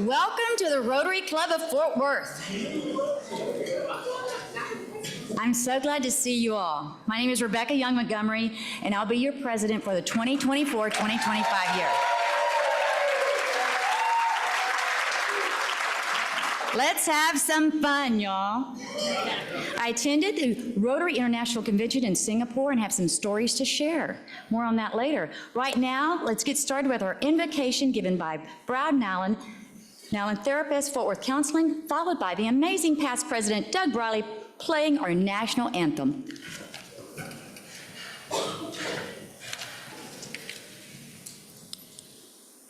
Welcome to the Rotary Club of Fort Worth. I'm so glad to see you all. My name is Rebecca Young Montgomery, and I'll be your president for the 2024-2025 year. Let's have some fun, y'all. I attended the Rotary International Convention in Singapore and have some stories to share. More on that later. Right now, let's get started with our invocation given by Brad Nallen, therapist, Fort Worth Counseling, followed by the amazing past president, Doug Briley, playing our national anthem.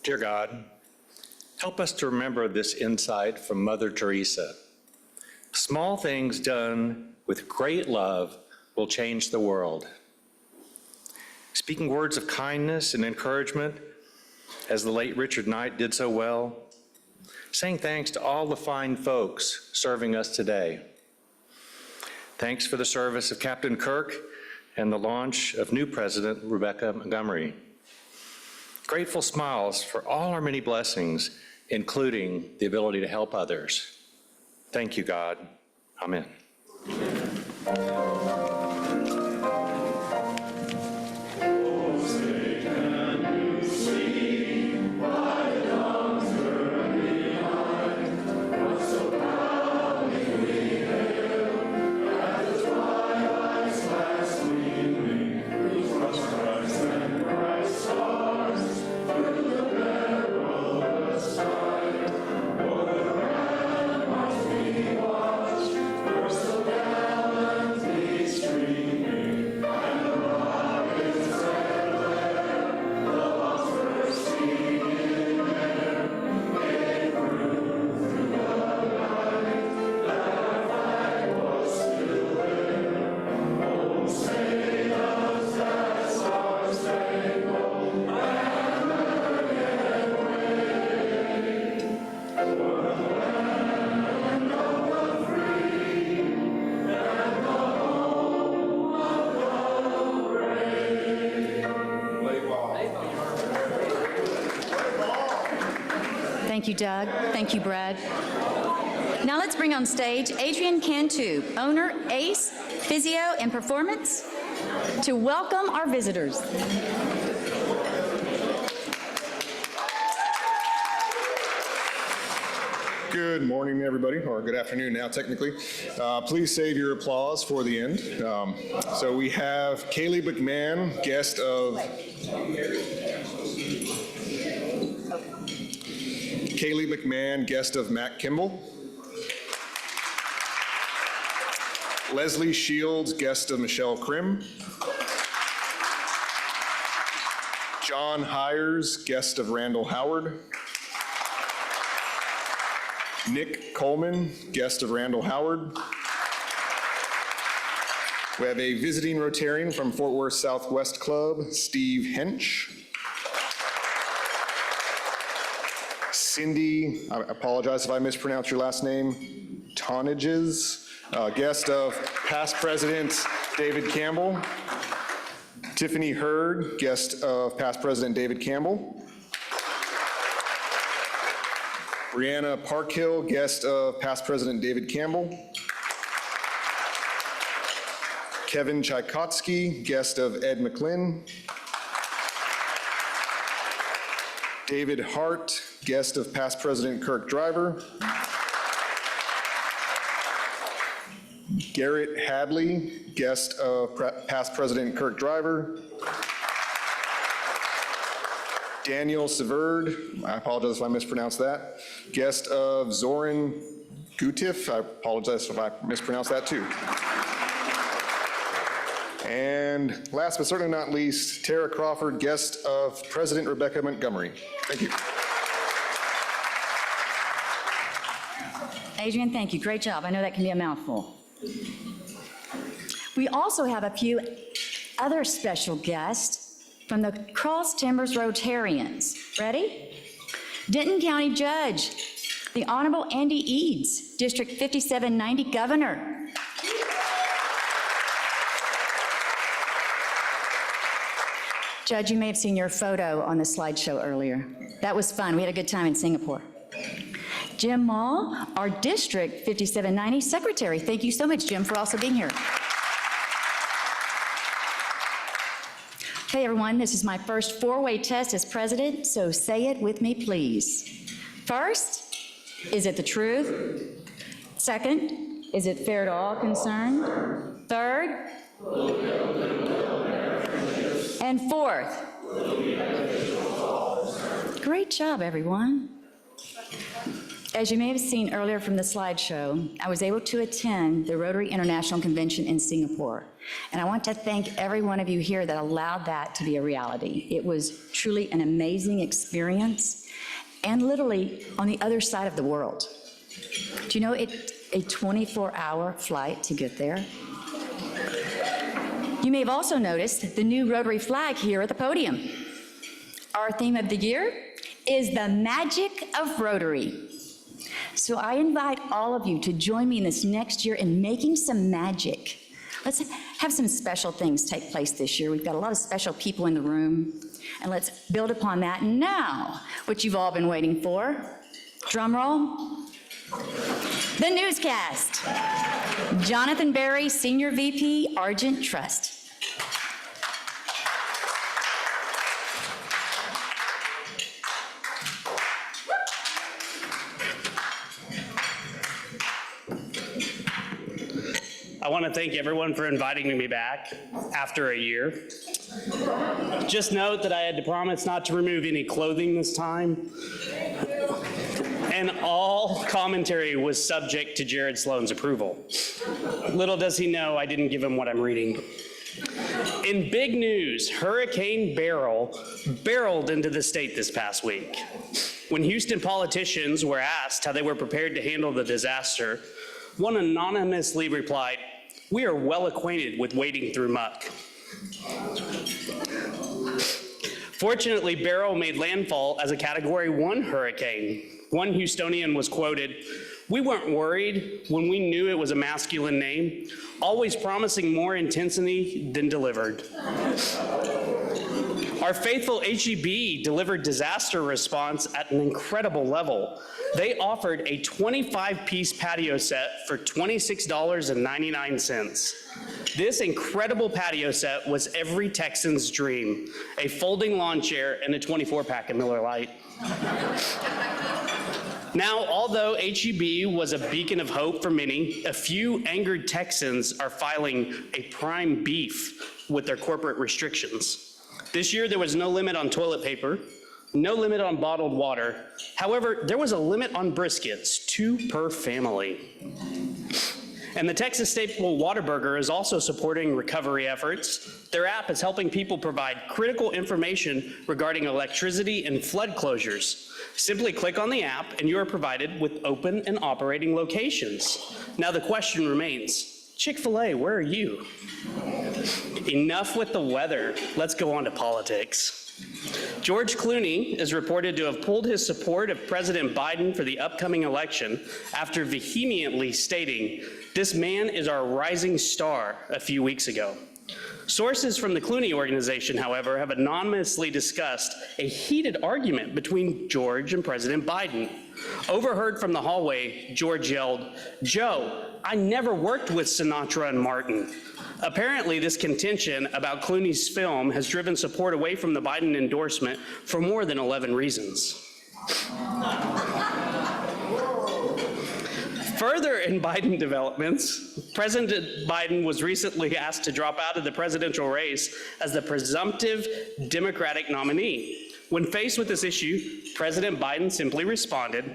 Dear God, help us to remember this insight from Mother Teresa. Small things done with great love will change the world. Speaking words of kindness and encouragement, as the late Richard Knight did so well, saying thanks to all the fine folks serving us today. Thanks for the service of Captain Kirk and the launch of new President Rebecca Montgomery. Grateful smiles for all our many blessings, including the ability to help others. Thank you, God. Amen. Thank you, Doug. Thank you, Brad. Now let's bring on stage Adrian Cantu, owner, ACE, Physio, and Performance, to welcome our visitors. Good morning, everybody, or good afternoon now, technically. Please save your applause for the end. So we have Kaylee McMahon, guest of... Kaylee McMahon, guest of Matt Kimball. Leslie Shields, guest of Michelle Krim. John Hires, guest of Randall Howard. Nick Coleman, guest of Randall Howard. We have a visiting Rotarian from Fort Worth Southwest Club, Steve Hench. Cindy, I apologize if I mispronounce your last name, Tonages, guest of past President David Campbell. Tiffany Hurd, guest of past President David Campbell. Brianna Parkhill, guest of past President David Campbell. Kevin Tchaikovsky, guest of Ed McClin. David Hart, guest of past President Kirk Driver. Garrett Hadley, guest of past President Kirk Driver. Daniel Severd, I apologize if I mispronounced that, guest of Zoran Gutif, I apologize if I mispronounced that too. And last but certainly not least, Tara Crawford, guest of President Rebecca Montgomery. Thank you. Adrian, thank you. Great job. I know that can be a mouthful. We also have a few other special guests from the Cross Timbers Rotarians. Ready? Denton County Judge, the Honorable Andy Eads, District 5790 Governor. Judge, you may have seen your photo on the slideshow earlier. That was fun. We had a good time in Singapore. Jim Mall, our District 5790 Secretary. Thank you so much, Jim, for also being here. Okay, everyone, this is my first four-way test as president, so say it with me, please. First, is it the truth? Second, is it fair to all concerned? Third, and fourth. Great job, everyone. As you may have seen earlier from the slideshow, I was able to attend the Rotary International Convention in Singapore. And I want to thank every one of you here that allowed that to be a reality. It was truly an amazing experience, and literally on the other side of the world. Do you know it's a 24-hour flight to get there? You may have also noticed the new Rotary flag here at the podium. Our theme of the year is the magic of Rotary. So I invite all of you to join me in this next year in making some magic. Let's have some special things take place this year. We've got a lot of special people in the room, and let's build upon that. Now, what you've all been waiting for, drum roll, the newscast. Jonathan Berry, Senior VP, Argent Trust. I want to thank everyone for inviting me back after a year. Just note that I had to promise not to remove any clothing this time. And all commentary was subject to Jared Sloan's approval. Little does he know I didn't give him what I'm reading. In big news, Hurricane Beryl barreled into the state this past week. When Houston politicians were asked how they were prepared to handle the disaster, one anonymously replied, "We are well acquainted with wading through muck." Fortunately, Beryl made landfall as a Category 1 hurricane. One Houstonian was quoted, "We weren't worried when we knew it was a masculine name, always promising more intensity than delivered." Our faithful HEB delivered disaster response at an incredible level. They offered a 25-piece patio set for $26.99. This incredible patio set was every Texan's dream, a folding lawn chair and a 24-pack of Miller Lite. Now, although HEB was a beacon of hope for many, a few angered Texans are filing a prime beef with their corporate restrictions. This year, there was no limit on toilet paper, no limit on bottled water. However, there was a limit on briskets, 2 per family. And the Texas staple Whataburger is also supporting recovery efforts. Their app is helping people provide critical information regarding electricity and flood closures. Simply click on the app and you are provided with open and operating locations. Now the question remains, Chick-fil-A, where are you? Enough with the weather. Let's go on to politics. George Clooney is reported to have pulled his support of President Biden for the upcoming election after vehemently stating, "This man is our rising star," a few weeks ago. Sources from the Clooney organization, however, have anonymously discussed a heated argument between George and President Biden. Overheard from the hallway, George yelled, "Joe, I never worked with Sinatra and Martin." Apparently, this contention about Clooney's film has driven support away from the Biden endorsement for more than 11 reasons. Further in Biden developments, President Biden was recently asked to drop out of the presidential race as the presumptive Democratic nominee. When faced with this issue, President Biden simply responded,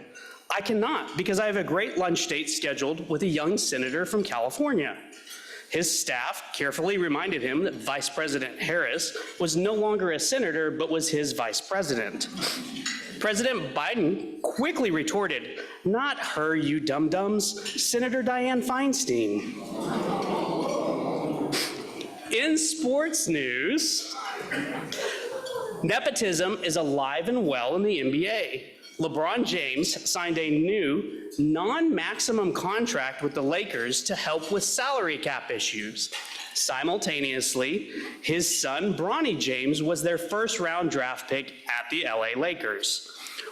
"I cannot because I have a great lunch date scheduled with a young senator from California." His staff carefully reminded him that Vice President Harris was no longer a senator, but was his vice president. President Biden quickly retorted, "Not her, you dum-dums, Senator Dianne Feinstein." In sports news, nepotism is alive and well in the NBA. LeBron James signed a new non-maximum contract with the Lakers to help with salary cap issues. Simultaneously, his son, Bronny James, was their first-round draft pick at the LA Lakers.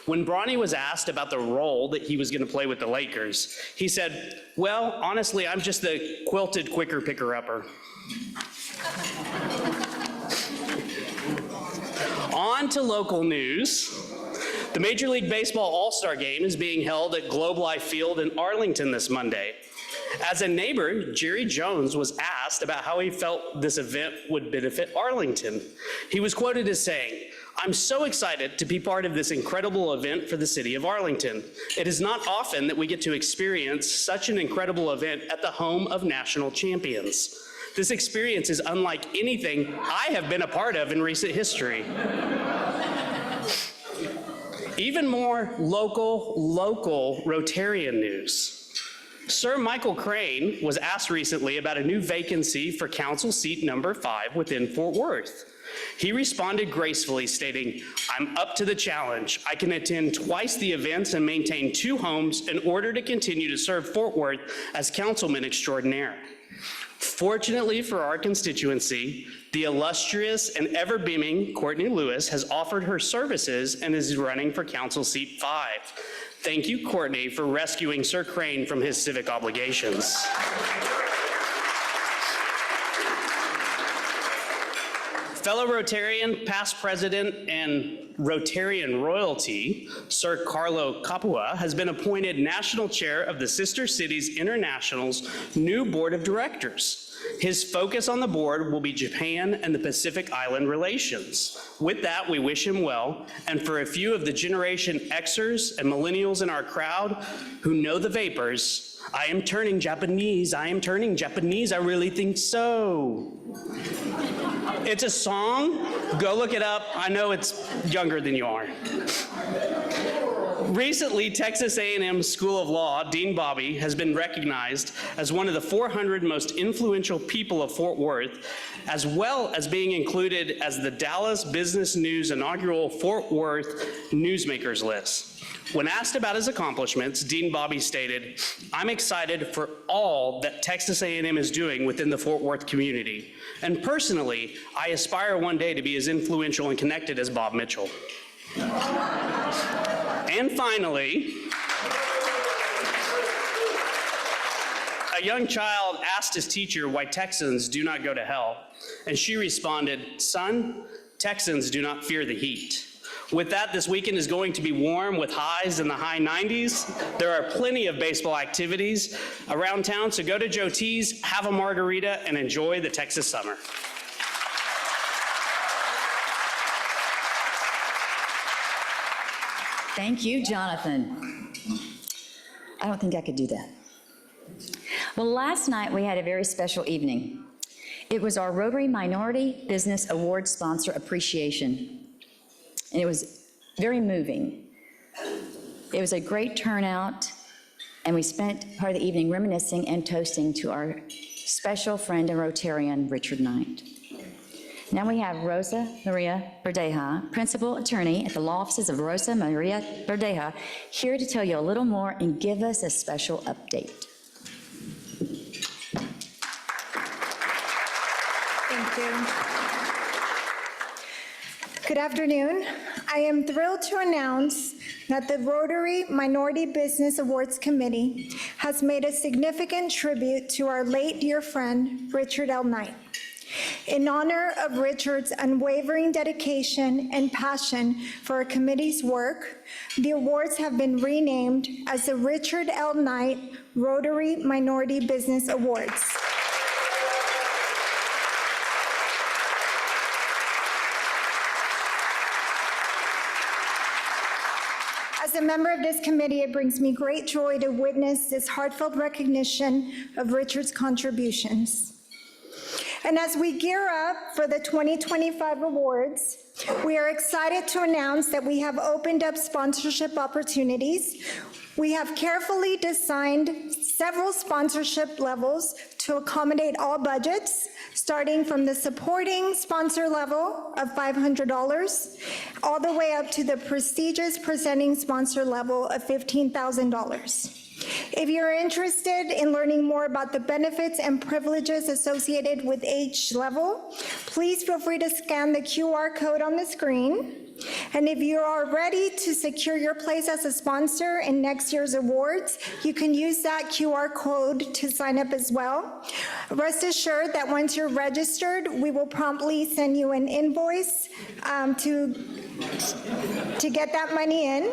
When Bronny was asked about the role that he was going to play with the Lakers, he said, "Well, honestly, I'm just the quilted quicker picker-upper." On to local news. The Major League Baseball All-Star Game is being held at Globe Life Field in Arlington this Monday. As a neighbor, Jerry Jones was asked about how he felt this event would benefit Arlington. He was quoted as saying, "I'm so excited to be part of this incredible event for the city of Arlington. It is not often that we get to experience such an incredible event at the home of national champions. This experience is unlike anything I have been a part of in recent history." Even more local Rotarian news. Sir Michael Crane was asked recently about a new vacancy for council seat number 5 within Fort Worth. He responded gracefully, stating, "I'm up to the challenge. I can attend twice the events and maintain 2 homes in order to continue to serve Fort Worth as councilman extraordinaire." Fortunately for our constituency, the illustrious and ever-beaming Courtney Lewis has offered her services and is running for council seat 5. Thank you, Courtney, for rescuing Sir Crane from his civic obligations. Fellow Rotarian, past president, and Rotarian royalty, Sir Carlo Capua, has been appointed national chair of the Sister Cities International's new board of directors. His focus on the board will be Japan and the Pacific Island relations. With that, we wish him well, and for a few of the Generation Xers and millennials in our crowd who know the vapors, I am turning Japanese, I really think so. It's a song, go look it up. I know it's younger than you are. Recently, Texas A&M School of Law, Dean Bobby, has been recognized as one of the 400 most influential people of Fort Worth, as well as being included as the Dallas Business News inaugural Fort Worth Newsmakers list. When asked about his accomplishments, Dean Bobby stated, "I'm excited for all that Texas A&M is doing within the Fort Worth community. And personally, I aspire one day to be as influential and connected as Bob Mitchell." And finally, a young child asked his teacher why Texans do not go to hell, and she responded, "Son, Texans do not fear the heat." With that, this weekend is going to be warm with highs in the high 90s. There are plenty of baseball activities around town, so go to Joe T's, have a margarita, and enjoy the Texas summer. Thank you, Jonathan. I don't think I could do that. Well, last night we had a very special evening. It was our Rotary Minority Business Award Sponsor Appreciation, and it was very moving. It was a great turnout, and we spent part of the evening reminiscing and toasting to our special friend and Rotarian, Richard Knight. Now we have Rosa Maria Verdeja, Principal Attorney at the Law Offices of Rosa Maria Verdeja, here to tell you a little more and give us a special update. Thank you. Good afternoon. I am thrilled to announce that the Rotary Minority Business Awards Committee has made a significant tribute to our late dear friend, Richard L. Knight. In honor of Richard's unwavering dedication and passion for our committee's work, the awards have been renamed as the Richard L. Knight Rotary Minority Business Awards. As a member of this committee, it brings me great joy to witness this heartfelt recognition of Richard's contributions. And as we gear up for the 2025 awards, we are excited to announce that we have opened up sponsorship opportunities. We have carefully designed several sponsorship levels to accommodate all budgets, starting from the supporting sponsor level of $500, all the way up to the prestigious presenting sponsor level of $15,000. If you're interested in learning more about the benefits and privileges associated with each level, please feel free to scan the QR code on the screen. And if you are ready to secure your place as a sponsor in next year's awards, you can use that QR code to sign up as well. Rest assured that once you're registered, we will promptly send you an invoice to get that money in.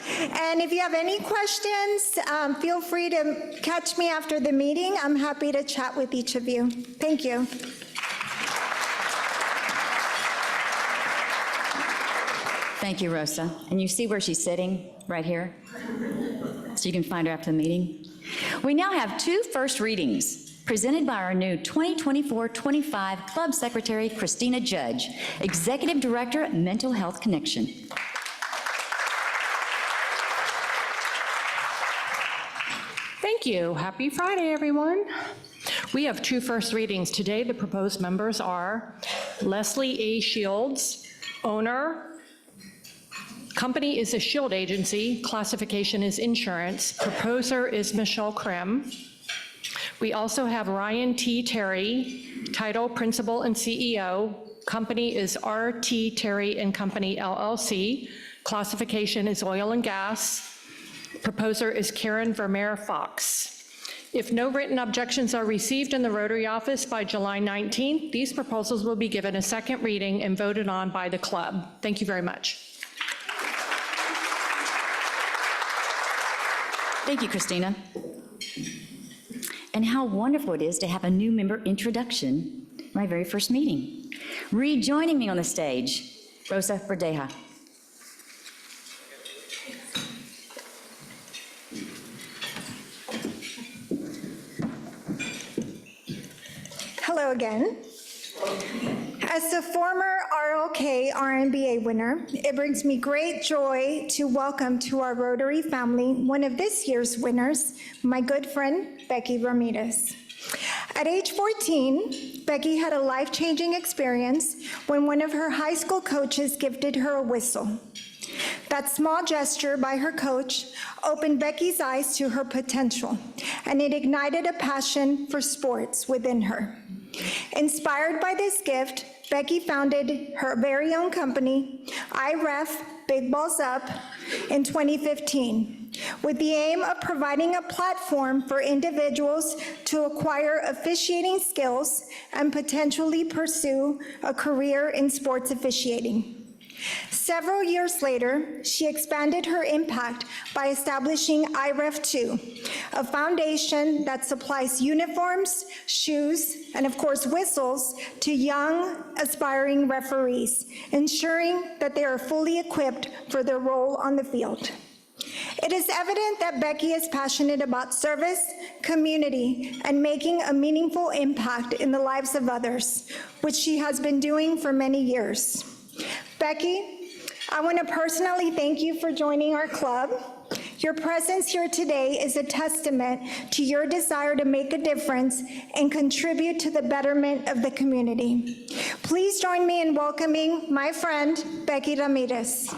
And if you have any questions, feel free to catch me after the meeting. I'm happy to chat with each of you. Thank you. Thank you, Rosa. And you see where she's sitting, right here? So you can find her after the meeting. We now have two first readings presented by our new 2024-25 Club Secretary, Christina Judge, Executive Director, Mental Health Connection. Thank you. Happy Friday, everyone. We have two first readings today. The proposed members are Leslie A. Shields, owner. Company is a Shield agency. Classification is insurance. Proposer is Michelle Krim. We also have Ryan T. Terry, title Principal and CEO. Company is RT Terry and Company LLC. Classification is oil and gas. Proposer is Karen Vermeer Fox. If no written objections are received in the Rotary office by July 19th, these proposals will be given a second reading and voted on by the club. Thank you very much. Thank you, Christina. And how wonderful it is to have a new member introduction, my very first meeting. Rejoining me on the stage, Rosa Verdeja. Hello again. As a former RLK RMBA winner, it brings me great joy to welcome to our Rotary family one of this year's winners, my good friend, Becky Ramirez. At age 14, Becky had a life-changing experience when one of her high school coaches gifted her a whistle. That small gesture by her coach opened Becky's eyes to her potential, and it ignited a passion for sports within her. Inspired by this gift, Becky founded her very own company, IREF Big Balls Up, in 2015, with the aim of providing a platform for individuals to acquire officiating skills and potentially pursue a career in sports officiating. Several years later, she expanded her impact by establishing IREF 2, a foundation that supplies uniforms, shoes, and of course whistles to young, aspiring referees, ensuring that they are fully equipped for their role on the field. It is evident that Becky is passionate about service, community, and making a meaningful impact in the lives of others, which she has been doing for many years. Becky, I want to personally thank you for joining our club. Your presence here today is a testament to your desire to make a difference and contribute to the betterment of the community. Please join me in welcoming my friend, Becky Ramirez.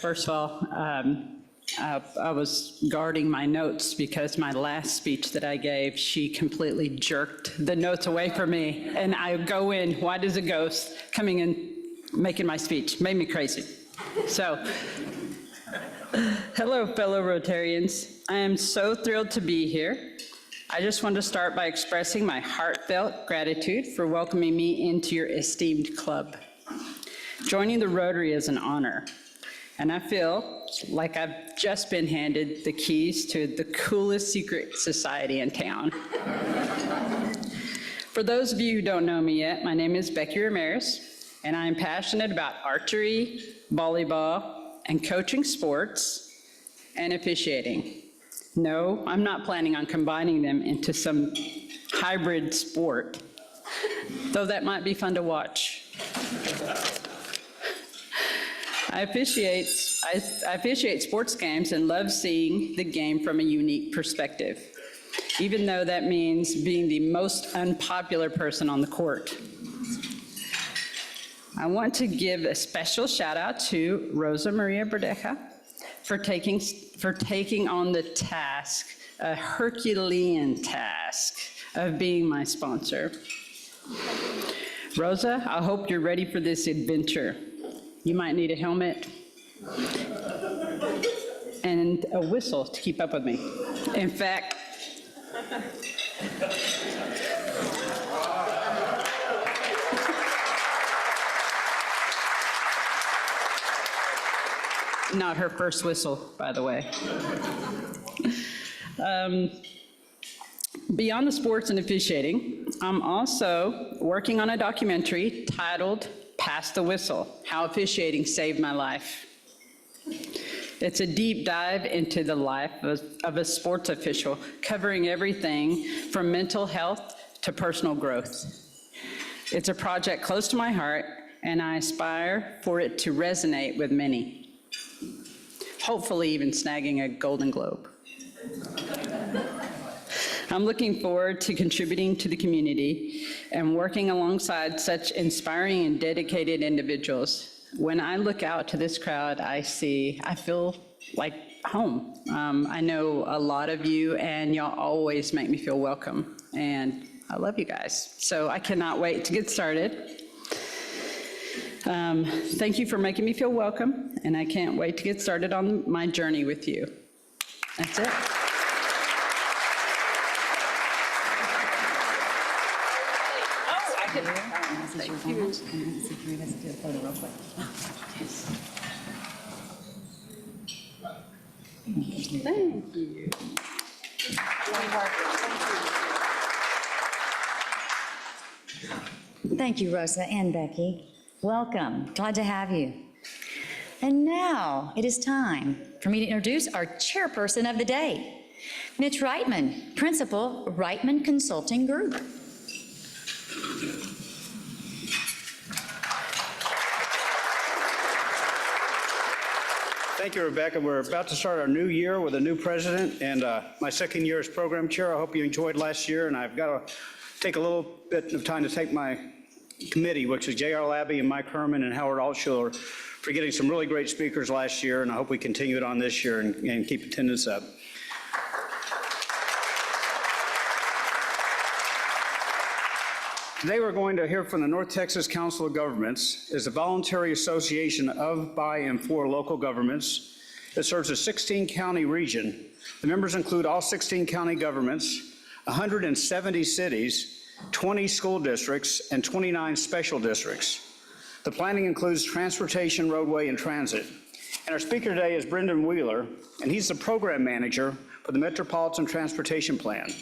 First of all, I was guarding my notes because my last speech that I gave, she completely jerked the notes away from me. And I go in, white as a ghost, coming in, making my speech. Made me crazy. So, hello, fellow Rotarians. I am so thrilled to be here. I just want to start by expressing my heartfelt gratitude for welcoming me into your esteemed club. Joining the Rotary is an honor. And I feel like I've just been handed the keys to the coolest secret society in town. For those of you who don't know me yet, my name is Becky Ramirez, and I'm passionate about archery, volleyball, and coaching sports and officiating. No, I'm not planning on combining them into some hybrid sport, though that might be fun to watch. I officiate sports games and love seeing the game from a unique perspective, even though that means being the most unpopular person on the court. I want to give a special shout out to Rosa Maria Verdeja for taking on the task a Herculean task of being my sponsor. Rosa, I hope you're ready for this adventure. You might need a helmet and a whistle to keep up with me. In fact, not her first whistle, by the way. Beyond the sports and officiating, I'm also working on a documentary titled Pass the Whistle, How Officiating Saved My Life. It's a deep dive into the life of a sports official, covering everything from mental health to personal growth. It's a project close to my heart, and I aspire for it to resonate with many, hopefully even snagging a Golden Globe. I'm looking forward to contributing to the community and working alongside such inspiring and dedicated individuals. When I look out to this crowd, I feel like home. I know a lot of you, and y'all always make me feel welcome, and I love you guys. So I cannot wait to get started. Thank you for making me feel welcome, and I can't wait to get started on my journey with you. That's it. Thank you. Thank you, Rosa and Becky. Welcome. Glad to have you. And now it is time for me to introduce our chairperson of the day, Mitch Reitman, Principal, Reitman Consulting Group. Thank you, Rebecca. We're about to start our new year with a new president, and my second year as program chair. I hope you enjoyed last year, and I've got to take a little bit of time to thank my committee, which is J.R. Labby and Mike Herman and Howard Altschuler, for getting some really great speakers last year, and I hope we continue it on this year and keep attendance up. Today we're going to hear from the North Texas Council of Governments. It's a voluntary association of, by, and for local governments. It serves a 16-county region. The members include all 16 county governments, 170 cities, 20 school districts, and 29 special districts. The planning includes transportation, roadway, and transit. And our speaker today is Brendan Wheeler, and he's the program manager for the Metropolitan Transportation Plan,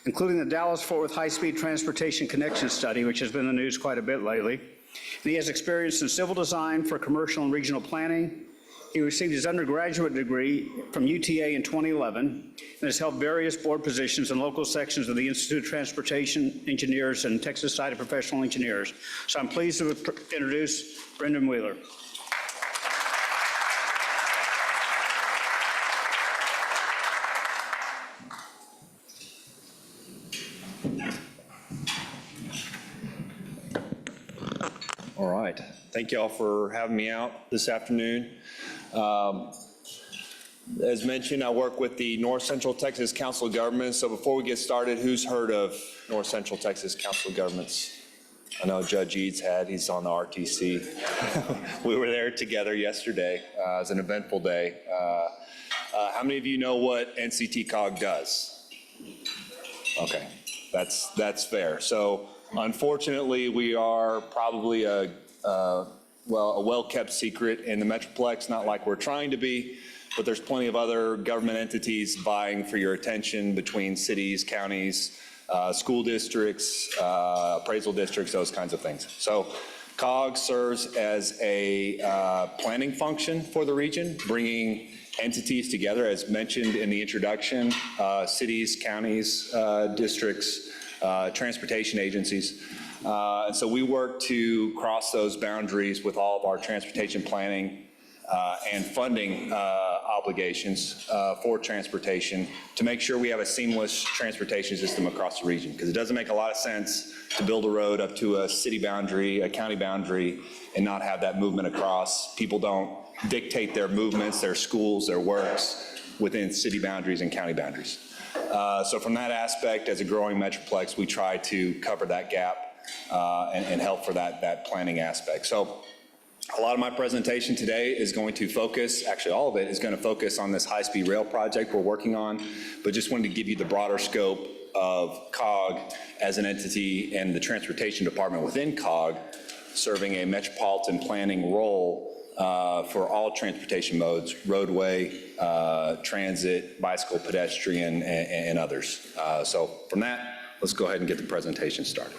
including the Dallas-Fort Worth High-Speed Transportation Connection Study, which has been in the news quite a bit lately. And he has experience in civil design for commercial and regional planning. He received his undergraduate degree from UTA in 2011 and has held various board positions in local sections of the Institute of Transportation Engineers and Texas Society of Professional Engineers. So I'm pleased to introduce Brendan Wheeler. All right. Thank you all for having me out this afternoon. As mentioned, I work with the North Central Texas Council of Governments. So before we get started, who's heard of North Central Texas Council of Governments? I know Judge Eads had, he's on the RTC. We were there together yesterday. It was an eventful day. How many of you know what NCT-COG does? Okay, that's fair. So unfortunately, we are probably a well-kept secret in the Metroplex, not like we're trying to be, but there's plenty of other government entities vying for your attention between cities, counties, school districts, appraisal districts, those kinds of things. So COG serves as a planning function for the region, bringing entities together, as mentioned in the introduction, cities, counties, districts, transportation agencies. And so we work to cross those boundaries with all of our transportation planning and funding obligations for transportation to make sure we have a seamless transportation system across the region. Because it doesn't make a lot of sense to build a road up to a city boundary, a county boundary, and not have that movement across. People don't dictate their movements, their schools, their works within city boundaries and county boundaries. So from that aspect, as a growing metroplex, we try to cover that gap and help for that planning aspect. So a lot of my presentation today is going to focus, actually all of it is going to focus on this high-speed rail project we're working on, but just wanted to give you the broader scope of COG as an entity and the transportation department within COG serving a metropolitan planning role for all transportation modes, roadway, transit, bicycle, pedestrian, and others. So from that, let's go ahead and get the presentation started.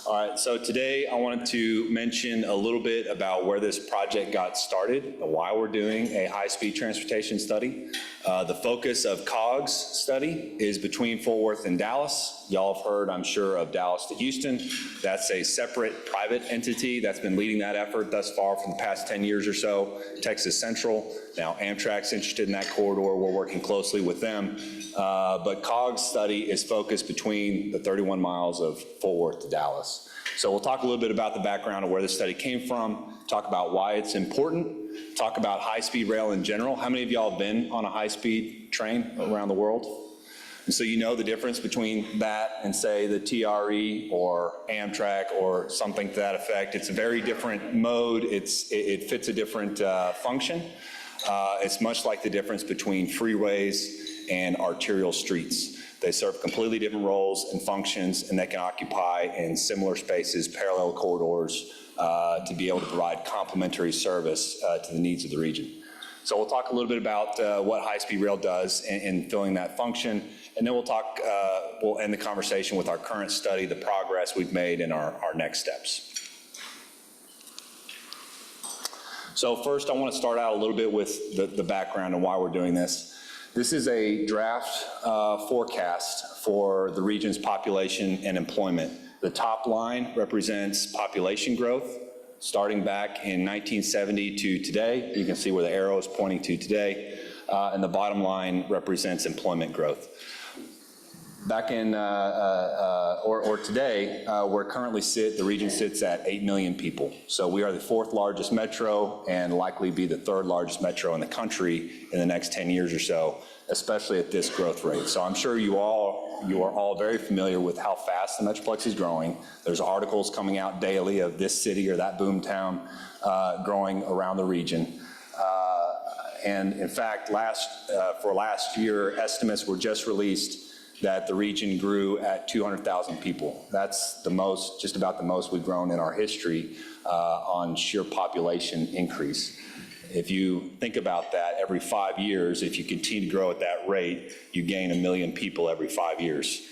All right, so today I wanted to mention a little bit about where this project got started, and why we're doing a high-speed transportation study. The focus of COG's study is between Fort Worth and Dallas. Y'all have heard, I'm sure, of Dallas to Houston. That's a separate private entity that's been leading that effort thus far for the past 10 years or so. Texas Central, now Amtrak's interested in that corridor. We're working closely with them. But COG's study is focused between the 31 miles of Fort Worth to Dallas. So we'll talk a little bit about the background of where this study came from, talk about why it's important, talk about high-speed rail in general. How many of y'all have been on a high-speed train around the world? And so you know the difference between that and, say, the TRE or Amtrak or something to that effect. It's a very different mode. It fits a different function. It's much like the difference between freeways and arterial streets. They serve completely different roles and functions, and they can occupy in similar spaces, parallel corridors, to be able to provide complementary service to the needs of the region. So we'll talk a little bit about what high-speed rail does in filling that function, and then we'll end the conversation with our current study, the progress we've made, and our next steps. So first, I want to start out a little bit with the background and why we're doing this. This is a draft forecast for the region's population and employment. The top line represents population growth starting back in 1970 to today. You can see where the arrow is pointing to today. And the bottom line represents employment growth. Back in, or today, where currently the region sits at 8 million people. So we are the 4th largest metro and likely be the 3rd largest metro in the country in the next 10 years or so, especially at this growth rate. So I'm sure you are all very familiar with how fast the Metroplex is growing. There's articles coming out daily of this city or that boomtown growing around the region. And in fact, for last year, estimates were just released that the region grew at 200,000 people. That's the most, just about the most we've grown in our history on sheer population increase. If you think about that, every 5 years, if you continue to grow at that rate, you gain 1 million people every 5 years.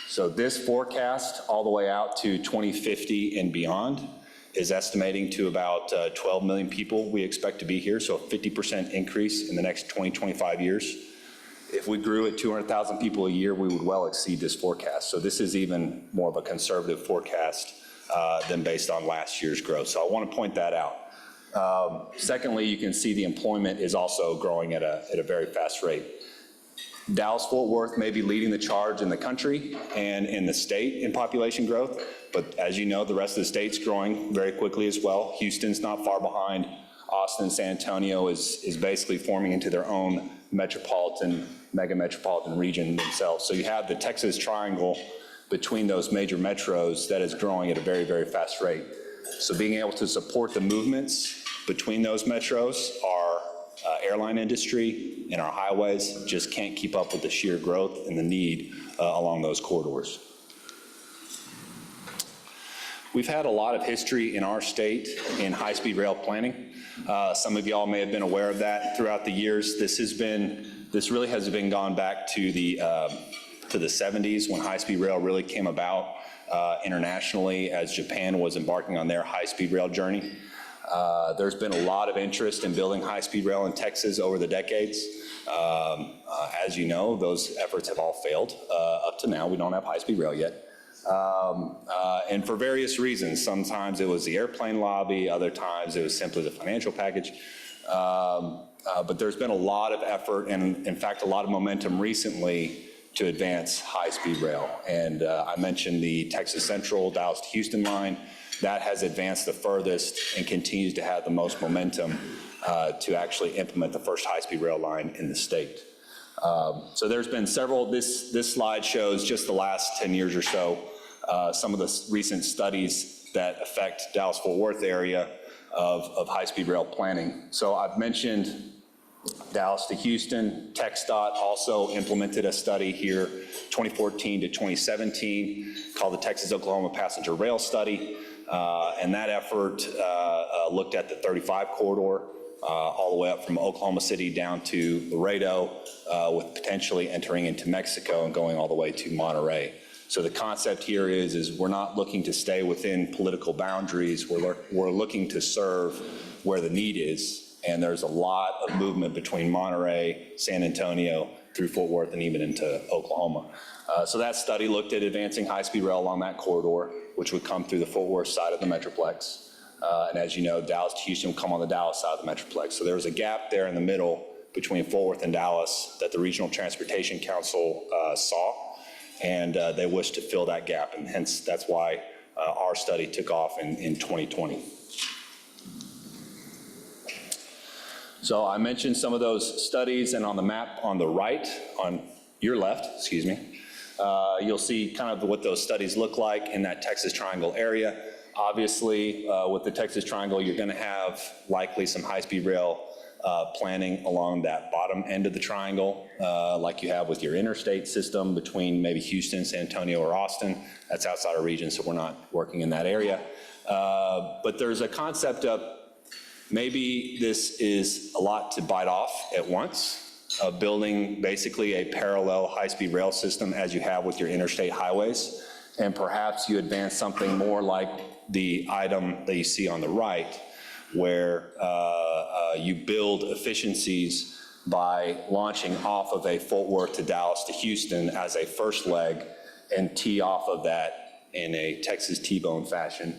So this forecast, all the way out to 2050 and beyond, is estimating to about 12 million people we expect to be here, so a 50% increase in the next 25 years. If we grew at 200,000 people a year, we would well exceed this forecast. So this is even more of a conservative forecast than based on last year's growth. So I want to point that out. Secondly, you can see the employment is also growing at a very fast rate. Dallas-Fort Worth may be leading the charge in the country and in the state in population growth, but as you know, the rest of the state's growing very quickly as well. Houston's not far behind. Austin and San Antonio is basically forming into their own mega metropolitan region themselves. So you have the Texas Triangle between those major metros that is growing at a very, very fast rate. So being able to support the movements between those metros, our airline industry and our highways just can't keep up with the sheer growth and the need along those corridors. We've had a lot of history in our state in high-speed rail planning. Some of y'all may have been aware of that throughout the years. This really has been gone back to the 70s when high-speed rail really came about internationally as Japan was embarking on their high-speed rail journey. There's been a lot of interest in building high-speed rail in Texas over the decades. As you know, those efforts have all failed. Up to now, we don't have high-speed rail yet. And for various reasons. Sometimes it was the airplane lobby, other times it was simply the financial package. But there's been a lot of effort and, in fact, a lot of momentum recently to advance high-speed rail. And I mentioned the Texas Central, Dallas to Houston line. That has advanced the furthest and continues to have the most momentum to actually implement the first high-speed rail line in the state. So there's been several, this slide shows just the last 10 years or so, some of the recent studies that affect Dallas-Fort Worth area of high-speed rail planning. So I've mentioned Dallas to Houston. TxDOT also implemented a study here, 2014 to 2017, called the Texas-Oklahoma Passenger Rail Study. And that effort looked at the 35 corridor, all the way up from Oklahoma City down to Laredo, with potentially entering into Mexico and going all the way to Monterey. So the concept here is we're not looking to stay within political boundaries. We're looking to serve where the need is. And there's a lot of movement between Monterey, San Antonio, through Fort Worth, and even into Oklahoma. So that study looked at advancing high-speed rail along that corridor, which would come through the Fort Worth side of the Metroplex. And as you know, Dallas to Houston would come on the Dallas side of the Metroplex. So there was a gap there in the middle between Fort Worth and Dallas that the Regional Transportation Council saw, and they wished to fill that gap. And hence, that's why our study took off in 2020. So I mentioned some of those studies, and on the map on the right, on your left, excuse me, you'll see kind of what those studies look like in that Texas Triangle area. Obviously, with the Texas Triangle, you're going to have likely some high-speed rail planning along that bottom end of the triangle, like you have with your interstate system between maybe Houston, San Antonio, or Austin. That's outside our region, so we're not working in that area. But there's a concept of maybe this is a lot to bite off at once, of building basically a parallel high-speed rail system as you have with your interstate highways. And perhaps you advance something more like the item that you see on the right, where you build efficiencies by launching off of a Fort Worth to Dallas to Houston as a first leg and tee off of that in a Texas T-bone fashion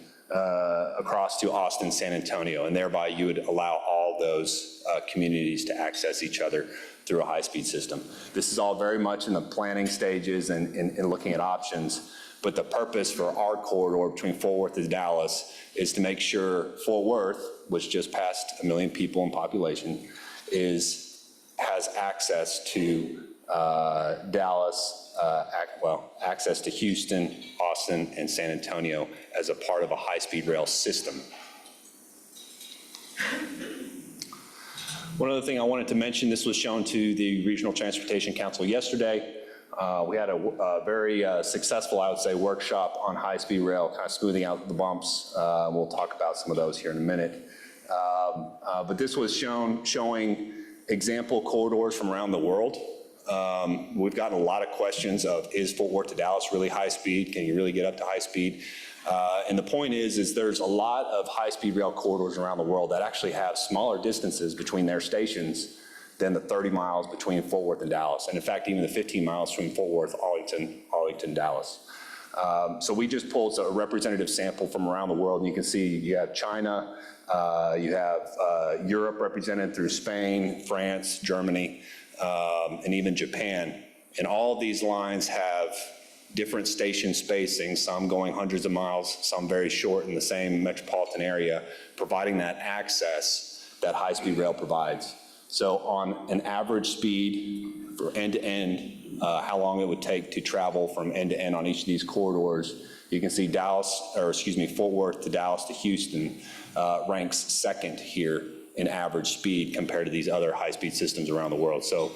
across to Austin, San Antonio, and thereby you would allow all those communities to access each other through a high-speed system. This is all very much in the planning stages and looking at options, but the purpose for our corridor between Fort Worth and Dallas is to make sure Fort Worth, which just passed 1 million people in population, has access to Dallas, access to Houston, Austin, and San Antonio as a part of a high-speed rail system. One other thing I wanted to mention, this was shown to the Regional Transportation Council yesterday. We had a very successful, I would say, workshop on high-speed rail, kind of smoothing out the bumps. We'll talk about some of those here in a minute. But this was showing example corridors from around the world. We've gotten a lot of questions of, is Fort Worth to Dallas really high speed? Can you really get up to high speed? And the point is there's a lot of high-speed rail corridors around the world that actually have smaller distances between their stations than the 30 miles between Fort Worth and Dallas. And in fact, even the 15 miles from Fort Worth, Arlington, Dallas. So we just pulled a representative sample from around the world, and you can see you have China, you have Europe represented through Spain, France, Germany, and even Japan. And all of these lines have different station spacing, some going hundreds of miles, some very short in the same metropolitan area, providing that access that high-speed rail provides. So on an average speed for end-to-end, how long it would take to travel from end to end on each of these corridors, you can see Fort Worth to Dallas to Houston ranks second here in average speed compared to these other high-speed systems around the world. So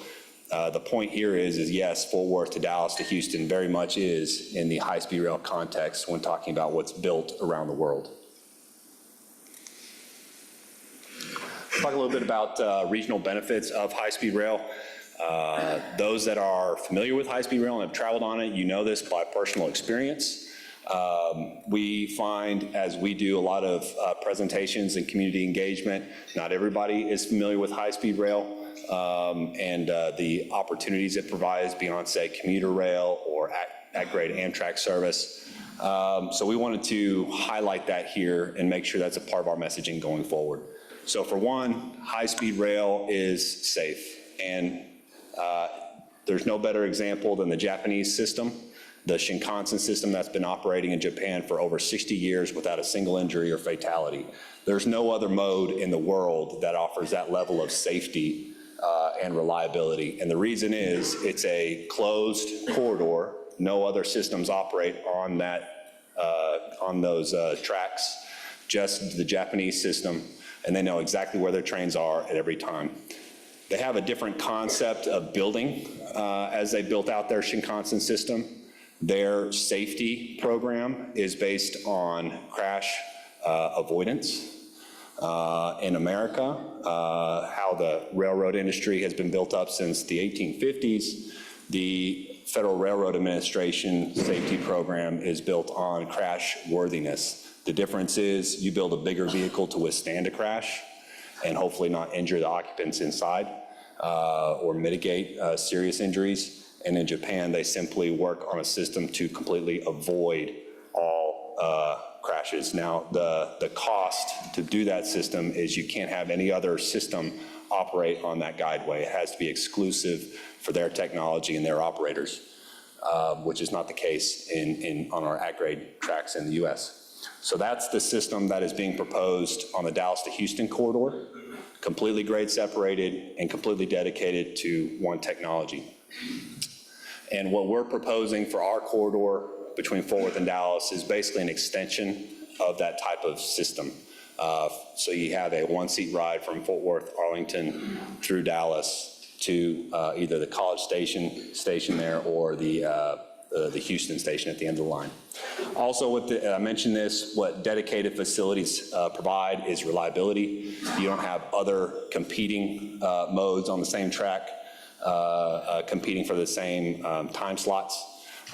the point here is yes, Fort Worth to Dallas to Houston very much is in the high-speed rail context when talking about what's built around the world. Talk a little bit about regional benefits of high-speed rail. Those that are familiar with high-speed rail and have traveled on it, you know this by personal experience. We find, as we do a lot of presentations and community engagement, not everybody is familiar with high-speed rail and the opportunities it provides beyond, say, commuter rail or at-grade Amtrak service. So we wanted to highlight that here and make sure that's a part of our messaging going forward. So for one, high-speed rail is safe, and there's no better example than the Japanese system. the Shinkansen system that's been operating in Japan for over 60 years without a single injury or fatality. There's no other mode in the world that offers that level of safety and reliability. And the reason is it's a closed corridor. No other systems operate on those tracks, just the Japanese system, and they know exactly where their trains are at every time. They have a different concept of building as they built out their Shinkansen system. Their safety program is based on crash avoidance. In America, how the railroad industry has been built up since the 1850s, the Federal Railroad Administration safety program is built on crash worthiness. The difference is you build a bigger vehicle to withstand a crash and hopefully not injure the occupants inside or mitigate serious injuries. And in Japan, they simply work on a system to completely avoid all crashes. Now, the cost to do that system is you can't have any other system operate on that guideway. It has to be exclusive for their technology and their operators, which is not the case on our at-grade tracks in the US. So that's the system that is being proposed on the Dallas to Houston corridor, completely grade separated and completely dedicated to one technology. And what we're proposing for our corridor between Fort Worth and Dallas is basically an extension of that type of system. So you have a one-seat ride from Fort Worth, Arlington through Dallas to either the College Station there or the Houston station at the end of the line. Also, I mentioned this, what dedicated facilities provide is reliability. You don't have other competing modes on the same track competing for the same time slots.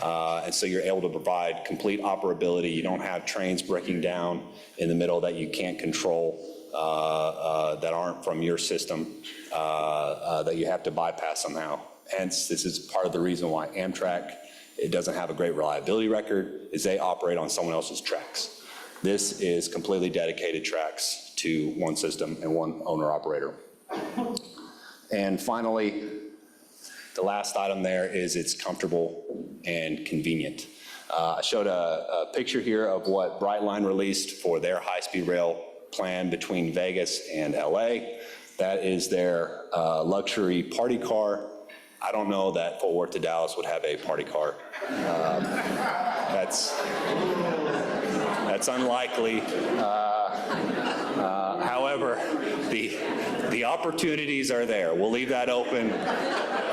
And so you're able to provide complete operability. You don't have trains breaking down in the middle that you can't control that aren't from your system that you have to bypass somehow. Hence, this is part of the reason why Amtrak, it doesn't have a great reliability record, is they operate on someone else's tracks. This is completely dedicated tracks to one system and one owner-operator. And finally, the last item there is it's comfortable and convenient. I showed a picture here of what Brightline released for their high-speed rail plan between Vegas and LA. That is their luxury party car. I don't know that Fort Worth to Dallas would have a party car. That's unlikely. However, the opportunities are there. We'll leave that open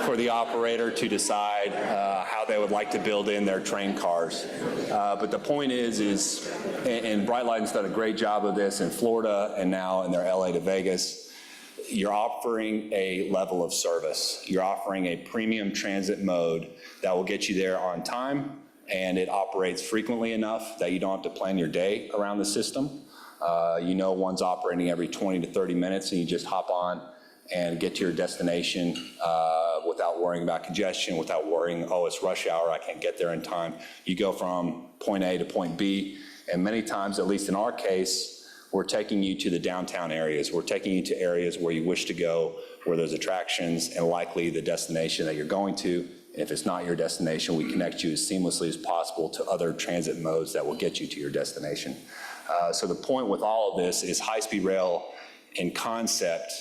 for the operator to decide how they would like to build in their train cars. But the point is, and Brightline's done a great job of this in Florida and now in their LA to Vegas, you're offering a level of service. You're offering a premium transit mode that will get you there on time, and it operates frequently enough that you don't have to plan your day around the system. You know one's operating every 20 to 30 minutes, and you just hop on and get to your destination without worrying about congestion, without worrying, oh, it's rush hour, I can't get there in time. You go from point A to point B, and many times, at least in our case, we're taking you to the downtown areas. We're taking you to areas where you wish to go, where there's attractions and likely the destination that you're going to. And if it's not your destination, we connect you as seamlessly as possible to other transit modes that will get you to your destination. So the point with all of this is high-speed rail in concept,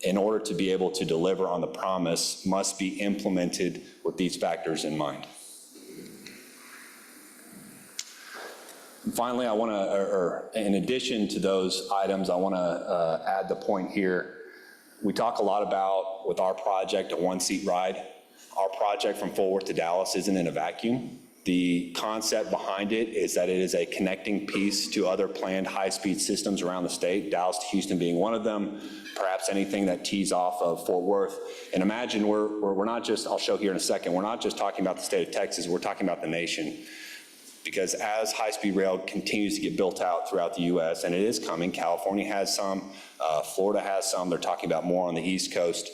in order to be able to deliver on the promise, must be implemented with these factors in mind. And finally, I want to, in addition to those items, I want to add the point here. We talk a lot about, with our project, a one-seat ride. Our project from Fort Worth to Dallas isn't in a vacuum. The concept behind it is that it is a connecting piece to other planned high-speed systems around the state, Dallas to Houston being one of them, perhaps anything that tees off of Fort Worth. And imagine we're not just, I'll show here in a second, we're not just talking about the state of Texas, we're talking about the nation. Because as high-speed rail continues to get built out throughout the US, and it is coming, California has some, Florida has some, they're talking about more on the East Coast.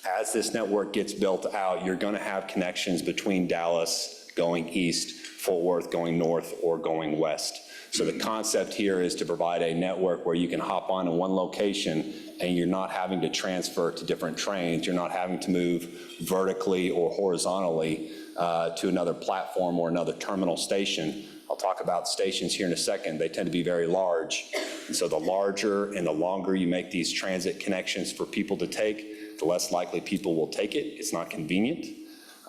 As this network gets built out, you're going to have connections between Dallas going east, Fort Worth going north, or going west. So the concept here is to provide a network where you can hop on in one location and you're not having to transfer to different trains. You're not having to move vertically or horizontally to another platform or another terminal station. I'll talk about stations here in a second. They tend to be very large. And so the larger and the longer you make these transit connections for people to take, the less likely people will take it. It's not convenient.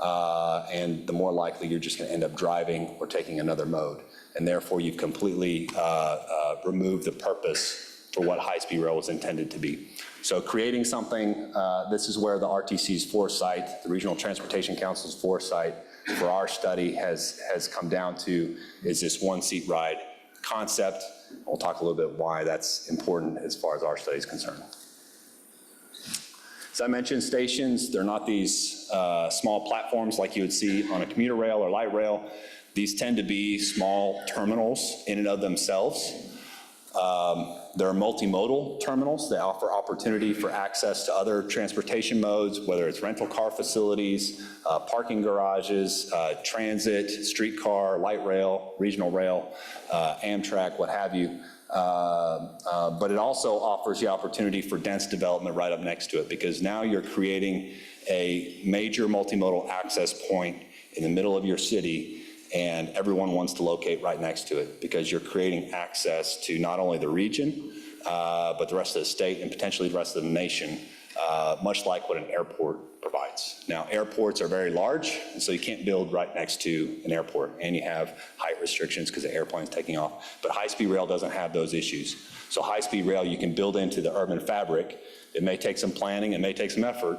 And the more likely you're just going to end up driving or taking another mode. And therefore, you've completely removed the purpose for what high-speed rail was intended to be. So creating something, this is where the RTC's foresight, the Regional Transportation Council's foresight for our study has come down to, is this one-seat ride concept. We'll talk a little bit why that's important as far as our study is concerned. As I mentioned, stations, they're not these small platforms like you would see on a commuter rail or light rail. These tend to be small terminals in and of themselves. There are multimodal terminals that offer opportunity for access to other transportation modes, whether it's rental car facilities, parking garages, transit, streetcar, light rail, regional rail, Amtrak, what have you. But it also offers the opportunity for dense development right up next to it, because now you're creating a major multimodal access point in the middle of your city, and everyone wants to locate right next to it because you're creating access to not only the region, but the rest of the state and potentially the rest of the nation, much like what an airport provides. Now, airports are very large, and so you can't build right next to an airport, and you have height restrictions because the airplane's taking off. But high-speed rail doesn't have those issues. So high-speed rail you can build into the urban fabric. It may take some planning, it may take some effort.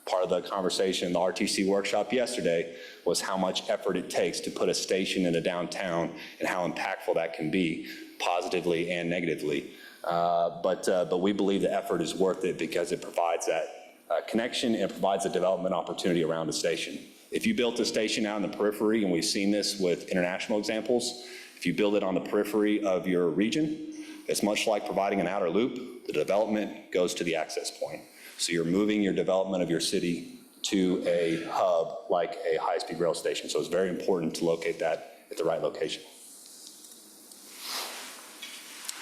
Part of the conversation in the RTC workshop yesterday was how much effort it takes to put a station in a downtown and how impactful that can be, positively and negatively. But we believe the effort is worth it because it provides that connection and provides a development opportunity around the station. If you built a station out in the periphery, and we've seen this with international examples, if you build it on the periphery of your region, it's much like providing an outer loop. The development goes to the access point. So you're moving your development of your city to a hub like a high-speed rail station. So it's very important to locate that at the right location.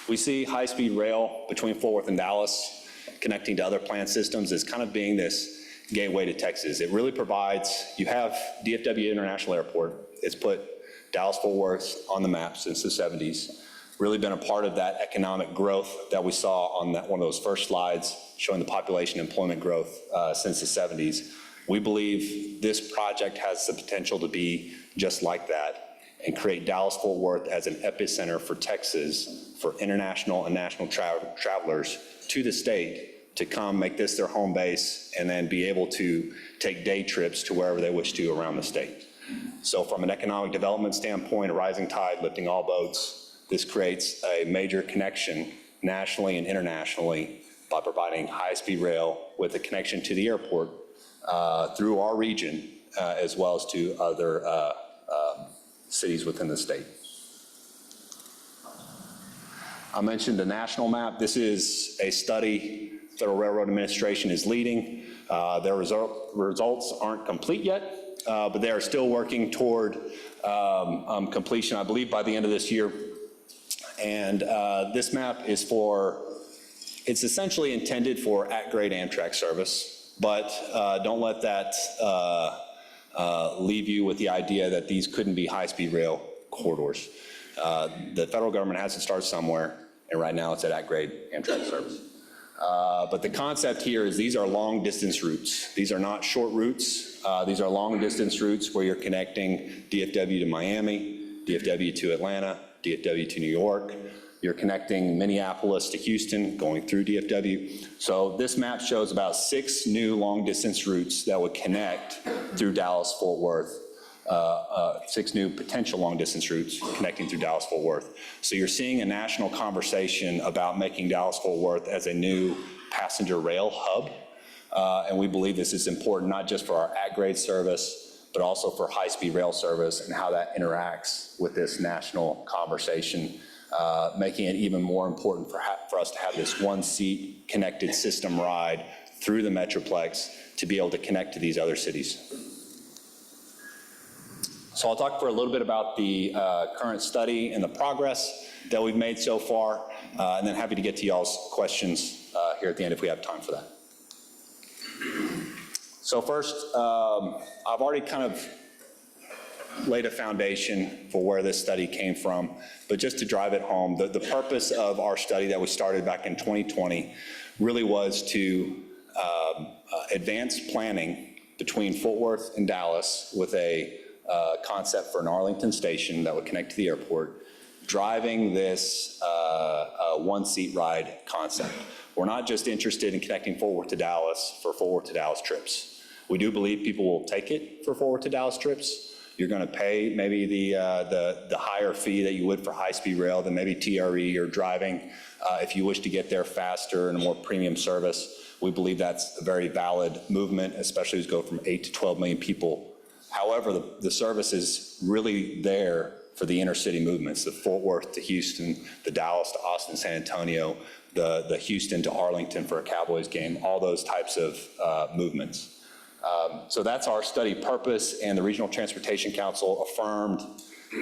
We see high-speed rail between Fort Worth and Dallas connecting to other plant systems as kind of being this gateway to Texas. It really provides, you have DFW International Airport. It's put Dallas-Fort Worth on the map since the 70s. Really been a part of that economic growth that we saw on that one of those first slides showing the population employment growth since the 70s. We believe this project has the potential to be just like that and create Dallas-Fort Worth as an epicenter for Texas for international and national travelers to the state to come make this their home base and then be able to take day trips to wherever they wish to around the state. So from an economic development standpoint, a rising tide lifting all boats, this creates a major connection nationally and internationally by providing high-speed rail with a connection to the airport through our region, as well as to other cities within the state. I mentioned the national map. This is a study Federal Railroad Administration is leading. Their results aren't complete yet, but they are still working toward completion, I believe, by the end of this year. And this map is it's essentially intended for at-grade Amtrak service, but don't let that leave you with the idea that these couldn't be high-speed rail corridors. The federal government has to start somewhere, and right now it's at-grade Amtrak service. But the concept here is these are long-distance routes. These are not short routes. These are long-distance routes where you're connecting DFW to Miami, DFW to Atlanta, DFW to New York. You're connecting Minneapolis to Houston, going through DFW. So this map shows about 6 new long-distance routes that would connect through Dallas-Fort Worth. 6 new potential long-distance routes connecting through Dallas-Fort Worth. So you're seeing a national conversation about making Dallas-Fort Worth as a new passenger rail hub. And we believe this is important not just for our at-grade service, but also for high-speed rail service and how that interacts with this national conversation, making it even more important for us to have this one-seat connected system ride through the Metroplex to be able to connect to these other cities. So I'll talk for a little bit about the current study and the progress that we've made so far, and then happy to get to y'all's questions here at the end if we have time for that. So first, I've already kind of laid a foundation for where this study came from, but just to drive it home, the purpose of our study that we started back in 2020 really was to advance planning between Fort Worth and Dallas with a concept for an Arlington station that would connect to the airport, driving this one-seat ride concept. We're not just interested in connecting Fort Worth to Dallas for Fort Worth to Dallas trips. We do believe people will take it for Fort Worth to Dallas trips. You're going to pay maybe the higher fee that you would for high-speed rail than maybe TRE or driving if you wish to get there faster and a more premium service. We believe that's a very valid movement, especially as we go from 8 to 12 million people. However, the service is really there for the inner city movements, the Fort Worth to Houston, the Dallas to Austin, San Antonio, the Houston to Arlington for a Cowboys game, all those types of movements. So that's our study purpose, and the Regional Transportation Council affirmed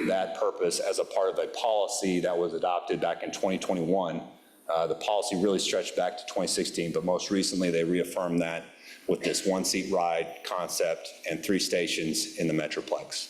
that purpose as a part of a policy that was adopted back in 2021. The policy really stretched back to 2016, but most recently they reaffirmed that with this one-seat ride concept and 3 stations in the Metroplex.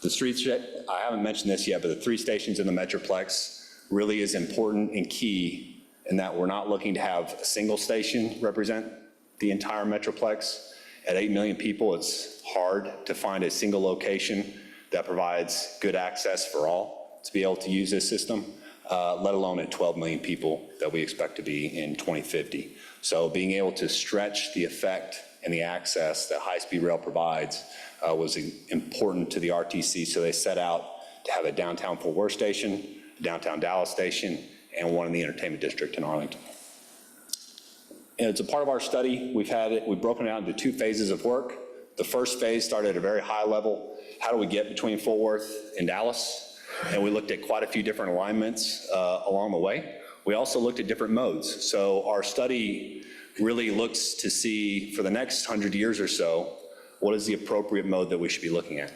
I haven't mentioned this yet, but the 3 stations in the Metroplex really is important and key in that we're not looking to have a single station represent the entire Metroplex. At 8 million people, it's hard to find a single location that provides good access for all to be able to use this system, let alone at 12 million people that we expect to be in 2050. So being able to stretch the effect and the access that high-speed rail provides was important to the RTC, so they set out to have a downtown Fort Worth station, downtown Dallas station, and one in the entertainment district in Arlington. And it's a part of our study. We've broken it out into 2 phases of work. The first phase started at a very high level. How do we get between Fort Worth and Dallas? And we looked at quite a few different alignments along the way. We also looked at different modes. So our study really looks to see for the next 100 years or so, what is the appropriate mode that we should be looking at?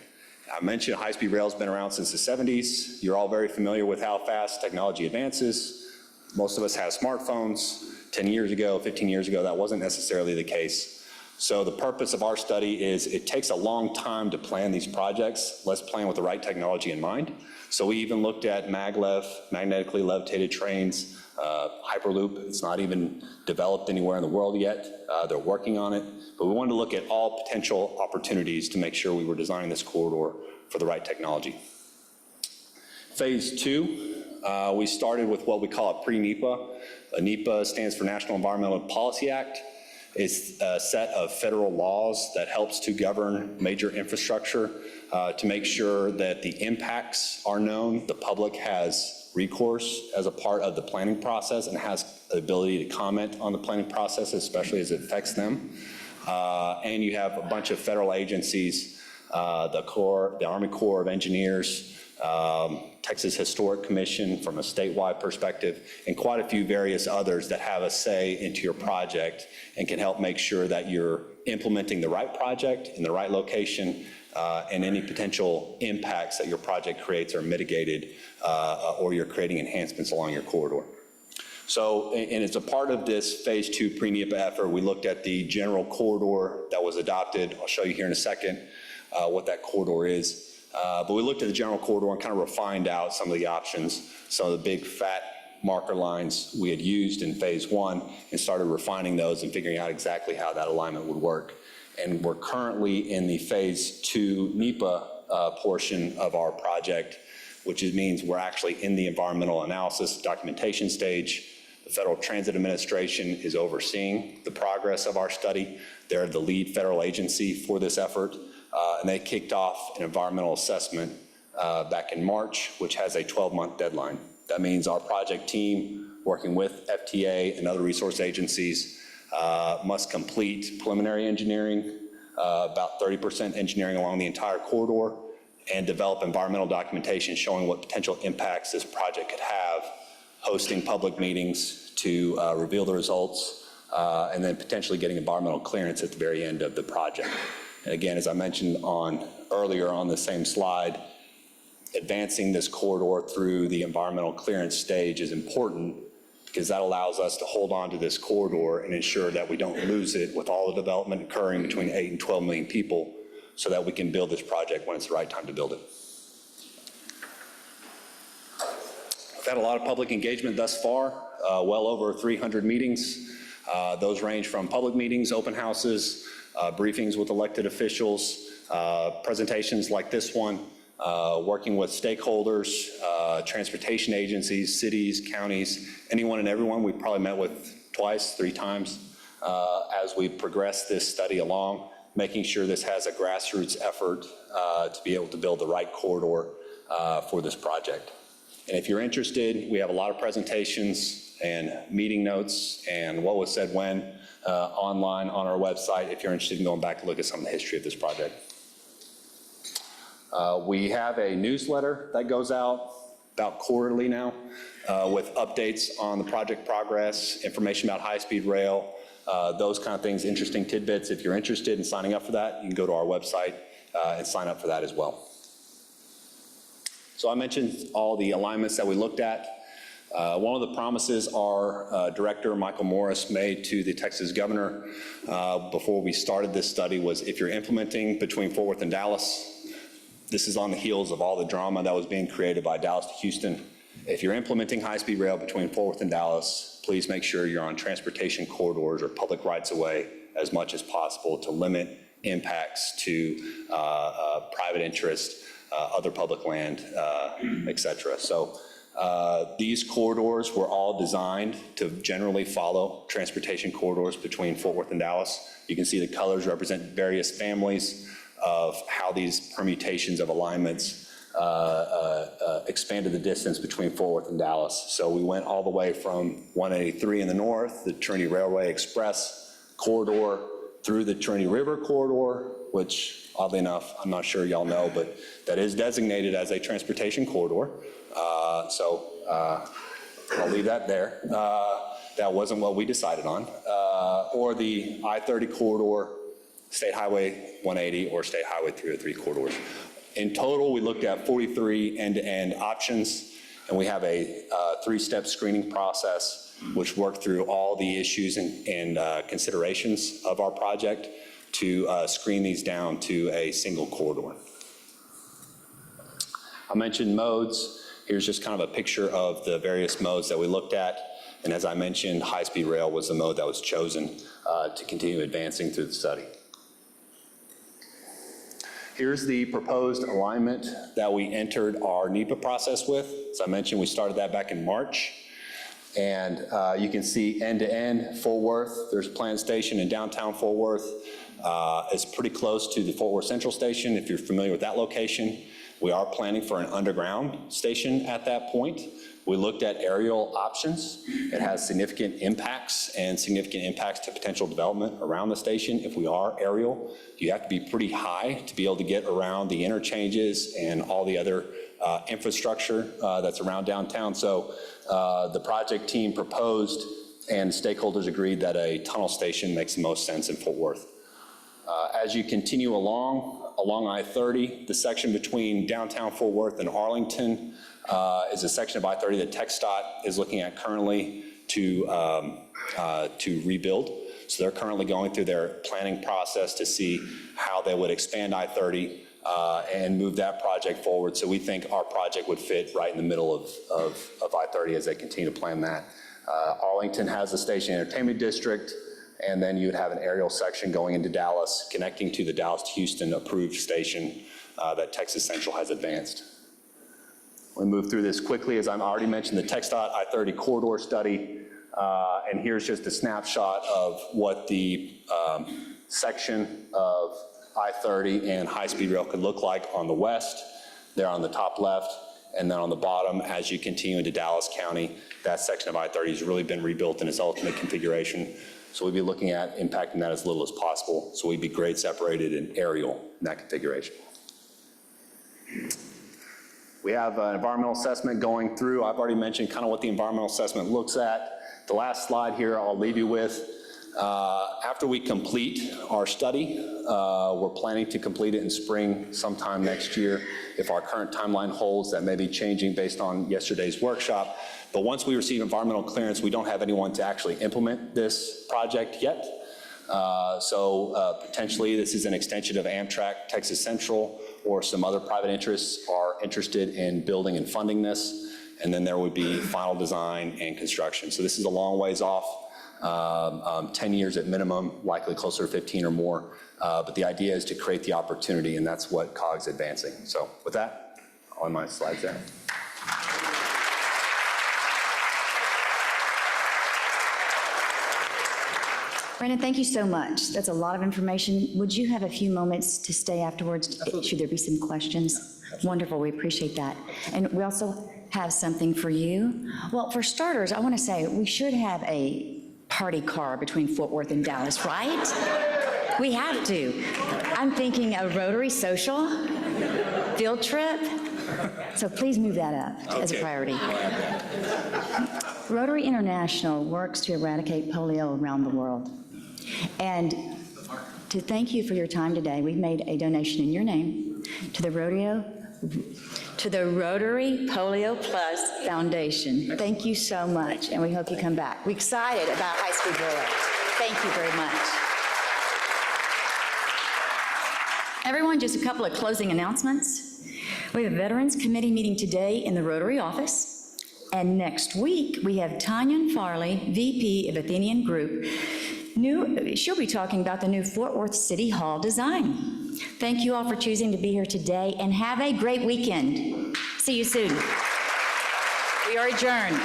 I mentioned high-speed rail's been around since the 70s. You're all very familiar with how fast technology advances. Most of us have smartphones. 10 years ago, 15 years ago, that wasn't necessarily the case. So the purpose of our study is it takes a long time to plan these projects. Let's plan with the right technology in mind. So we even looked at maglev, magnetically levitated trains, Hyperloop. It's not even developed anywhere in the world yet. They're working on it. But we wanted to look at all potential opportunities to make sure we were designing this corridor for the right technology. Phase 2, we started with what we call a pre-NEPA. NEPA stands for National Environmental Policy Act. It's a set of federal laws that helps to govern major infrastructure to make sure that the impacts are known. The public has recourse as a part of the planning process and has the ability to comment on the planning process, especially as it affects them. And you have a bunch of federal agencies, the Army Corps of Engineers, Texas Historic Commission from a statewide perspective, and quite a few various others that have a say into your project and can help make sure that you're implementing the right project in the right location, and any potential impacts that your project creates are mitigated, or you're creating enhancements along your corridor. So, and it's a part of this phase 2 pre-NEPA effort. We looked at the general corridor that was adopted. I'll show you here in a second what that corridor is. But we looked at the general corridor and kind of refined out some of the options, some of the big fat marker lines we had used in phase 1, and started refining those and figuring out exactly how that alignment would work. And we're currently in the phase 2 NEPA portion of our project, which means we're actually in the environmental analysis documentation stage. The Federal Transit Administration is overseeing the progress of our study. They're the lead federal agency for this effort. And they kicked off an environmental assessment back in March, which has a 12-month deadline. That means our project team, working with FTA and other resource agencies, must complete preliminary engineering, about 30% engineering along the entire corridor, and develop environmental documentation showing what potential impacts this project could have, hosting public meetings to reveal the results, and then potentially getting environmental clearance at the very end of the project. And again, as I mentioned on earlier on the same slide, advancing this corridor through the environmental clearance stage is important because that allows us to hold on to this corridor and ensure that we don't lose it with all the development occurring between 8 and 12 million people so that we can build this project when it's the right time to build it. We've had a lot of public engagement thus far, well over 300 meetings. Those range from public meetings, open houses, briefings with elected officials, presentations like this one, working with stakeholders, transportation agencies, cities, counties, anyone and everyone we've probably met with twice, 3 times as we progress this study along, making sure this has a grassroots effort to be able to build the right corridor for this project. And if you're interested, we have a lot of presentations and meeting notes and what was said when online on our website if you're interested in going back to look at some of the history of this project. We have a newsletter that goes out about quarterly now with updates on the project progress, information about high-speed rail, those kind of things, interesting tidbits. If you're interested in signing up for that, you can go to our website and sign up for that as well. So I mentioned all the alignments that we looked at. One of the promises our director, Michael Morris, made to the Texas governor before we started this study was if you're implementing between Fort Worth and Dallas, this is on the heels of all the drama that was being created by Dallas to Houston. If you're implementing high-speed rail between Fort Worth and Dallas, please make sure you're on transportation corridors or public rights-of-way as much as possible to limit impacts to private interest, other public land, et cetera. So these corridors were all designed to generally follow transportation corridors between Fort Worth and Dallas. You can see the colors represent various families of how these permutations of alignments expanded the distance between Fort Worth and Dallas. So we went all the way from 183 in the north, the Trinity Railway Express corridor, through the Trinity River corridor, which oddly enough, I'm not sure y'all know, but that is designated as a transportation corridor. I'll leave that there. That wasn't what we decided on. Or the I-30 corridor, State Highway 180 or State Highway 303 corridors. In total, we looked at 43 end-to-end options, and we have a 3-step screening process which worked through all the issues and considerations of our project to screen these down to a single corridor. I mentioned modes. Here's just kind of a picture of the various modes that we looked at. And as I mentioned, high-speed rail was the mode that was chosen to continue advancing through the study. Here's the proposed alignment that we entered our NEPA process with. As I mentioned, we started that back in March. And you can see end-to-end Fort Worth. There's a planned station in downtown Fort Worth. It's pretty close to the Fort Worth Central Station, if you're familiar with that location. We are planning for an underground station at that point. We looked at aerial options. It has significant impacts to potential development around the station. If we are aerial, you have to be pretty high to be able to get around the interchanges and all the other infrastructure that's around downtown. So the project team proposed and stakeholders agreed that a tunnel station makes the most sense in Fort Worth. As you continue along I-30, the section between downtown Fort Worth and Arlington is a section of I-30 that TxDOT is looking at currently to rebuild. So they're currently going through their planning process to see how they would expand I-30 and move that project forward. So we think our project would fit right in the middle of I-30 as they continue to plan that. Arlington has the station entertainment district, and then you'd have an aerial section going into Dallas, connecting to the Dallas to Houston approved station that Texas Central has advanced. We move through this quickly. As I've already mentioned, the TxDOT I-30 corridor study, and here's just a snapshot of what the section of I-30 and high-speed rail could look like on the west, there on the top left, and then on the bottom, as you continue into Dallas County, that section of I-30 has really been rebuilt in its ultimate configuration. So we'd be looking at impacting that as little as possible. So we'd be grade separated and aerial in that configuration. We have an environmental assessment going through. I've already mentioned kind of what the environmental assessment looks at. The last slide here I'll leave you with. After we complete our study, we're planning to complete it in spring sometime next year. If our current timeline holds, that may be changing based on yesterday's workshop. But once we receive environmental clearance, we don't have anyone to actually implement this project yet. So potentially this is an extension of Amtrak, Texas Central, or some other private interests are interested in building and funding this. And then there would be final design and construction. So this is a long ways off, 10 years at minimum, likely closer to 15 or more. But the idea is to create the opportunity, and that's what COG's advancing. So with that, I'll end my slides there. Brandon, thank you so much. That's a lot of information. Would you have a few moments to stay afterwards? Should there be some questions? Wonderful, we appreciate that. And we also have something for you. Well, for starters, I want to say we should have a party car between Fort Worth and Dallas, right? We have to. I'm thinking a Rotary social field trip. So please move that up as a priority. Rotary International works to eradicate polio around the world. And to thank you for your time today, we've made a donation in your name to the Rotary Polio Plus Foundation. Thank you so much, and we hope you come back. We're excited about High School Gorilla. Thank you very much. Everyone, just a couple of closing announcements. We have a Veterans Committee meeting today in the Rotary office, and next week we have Tanya Farley, VP of Athenian Group. She'll be talking about the new Fort Worth City Hall design. Thank you all for choosing to be here today, and have a great weekend. See you soon. We are adjourned.